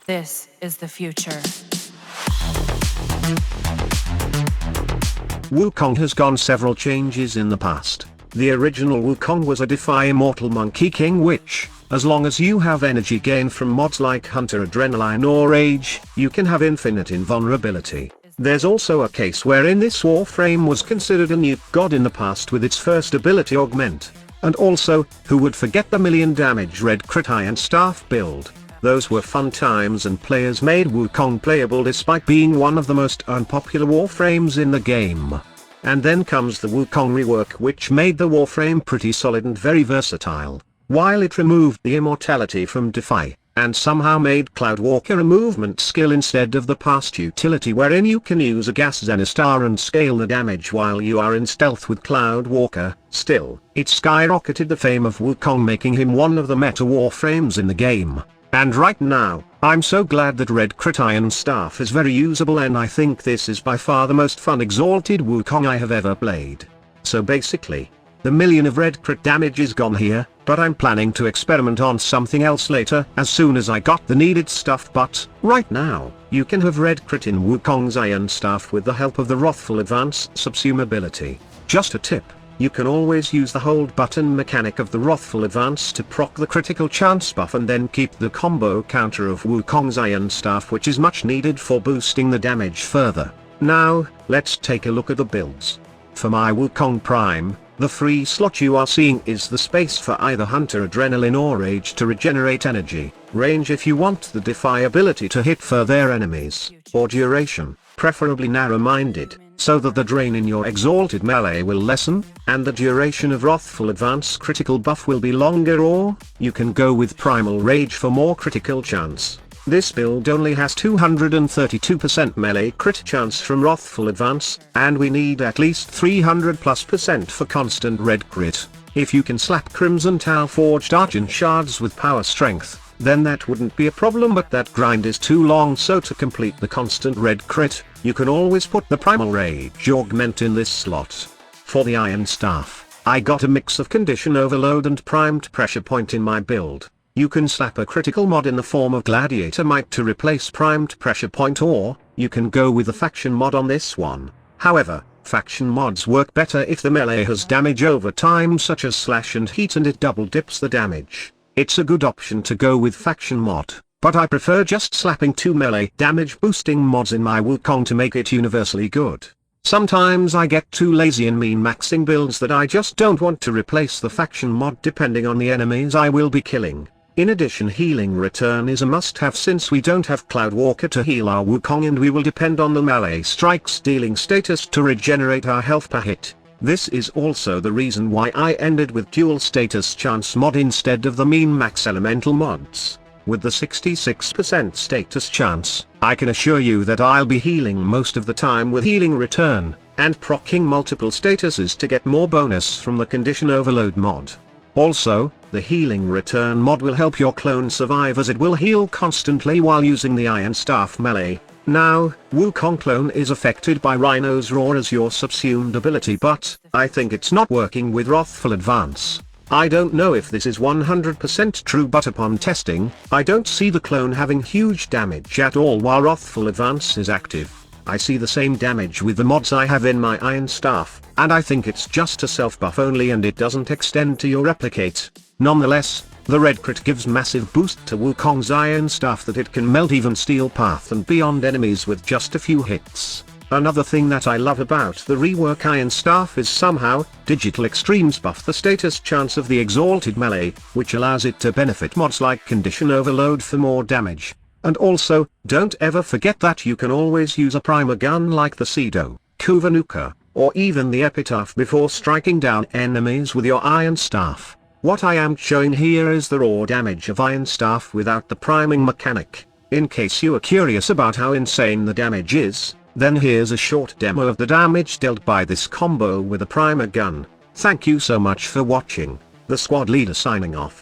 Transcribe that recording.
This is the future. Wukong has gone several changes in the past. The original Wukong was a defy immortal monkey king which, as long as you have energy gain from mods like Hunter Adrenaline or Rage, you can have infinite invulnerability. There's also a case wherein this Warframe was considered a new god in the past with its first ability Augment. And also, who would forget the million damage red crit iron staff build? Those were fun times and players made Wukong playable despite being one of the most unpopular Warframes in the game. And then comes the Wukong rework which made the Warframe pretty solid and very versatile, while it removed the immortality from Defy, and somehow made Cloudwalker a movement skill instead of the past utility wherein you can use a gas Zenistar and scale the damage while you are in stealth with Cloudwalker. Still, it skyrocketed the fame of Wukong, making him one of the meta Warframes in the game. And right now, I'm so glad that Red Crit Iron Staff is very usable, and I think this is by far the most fun Exalted Wukong I have ever played. So basically, the million of red crit damage is gone here, but I'm planning to experiment on something else later as soon as I got the needed stuff. But right now, you can have red crit in Wukong's Iron Staff with the help of the Wrathful Advance subsume ability. Just a tip. You can always use the hold button mechanic of the Wrathful Advance to proc the critical chance buff and then keep the combo counter of Wukong's Iron Staff, which is much needed for boosting the damage further. Now, let's take a look at the builds. For my Wukong Prime, the free slot you are seeing is the space for either Hunter Adrenaline or Rage to regenerate energy, range if you want the Defy ability to hit further enemies, or duration, preferably narrow-minded, so that the drain in your exalted melee will lessen, and the duration of Wrathful Advance critical buff will be longer, or you can go with Primal Rage for more critical chance. This build only has 232% melee crit chance from Wrathful Advance, and we need at least 300+% for constant red crit. If you can slap Crimson Tau Forged Argent Shards with power strength, then that wouldn't be a problem, but that grind is too long, so to complete the constant red crit, you can always put the Primal Rage Augment in this slot. For the Iron Staff, I got a mix of Condition Overload and Primed Pressure Point in my build. You can slap a critical mod in the form of Gladiator Might to replace Primed Pressure Point, or you can go with the Faction mod on this one. However, faction mods work better if the melee has damage over time such as Slash and Heat and it double dips the damage. It's a good option to go with faction mod, but I prefer just slapping 2 melee damage boosting mods in my Wukong to make it universally good. Sometimes I get too lazy in min-maxing builds that I just don't want to replace the faction mod depending on the enemies I will be killing. In addition, Healing Return is a must-have since we don't have Cloudwalker to heal our Wukong and we will depend on the melee strikes dealing status to regenerate our health per hit. This is also the reason why I ended with dual status chance mod instead of the min-max elemental mods. With the 66% status chance, I can assure you that I'll be healing most of the time with Healing Return, and proccing multiple statuses to get more bonus from the Condition Overload mod. Also, the Healing Return mod will help your clone survive as it will heal constantly while using the Iron Staff melee. Now, Wukong clone is affected by Rhino's Roar as your subsumed ability, but I think it's not working with Wrathful Advance. I don't know if this is 100% true, but upon testing, I don't see the clone having huge damage at all while Wrathful Advance is active. I see the same damage with the mods I have in my Iron Staff, and I think it's just a self-buff only and it doesn't extend to your replicate. Nonetheless, the red crit gives massive boost to Wukong's Iron Staff that it can melt even Steel Path and beyond enemies with just a few hits. Another thing that I love about the rework Iron Staff is somehow, Digital Extremes buff the status chance of the Exalted melee, which allows it to benefit mods like Condition Overload for more damage. And also, don't ever forget that you can always use a primer gun like the Cedo, Kuvanuka, or even the Epitaph before striking down enemies with your Iron Staff. What I am showing here is the raw damage of Iron Staff without the priming mechanic. In case you are curious about how insane the damage is, then here's a short demo of the damage dealt by this combo with a primer gun. Thank you so much for watching. The squad leader signing off.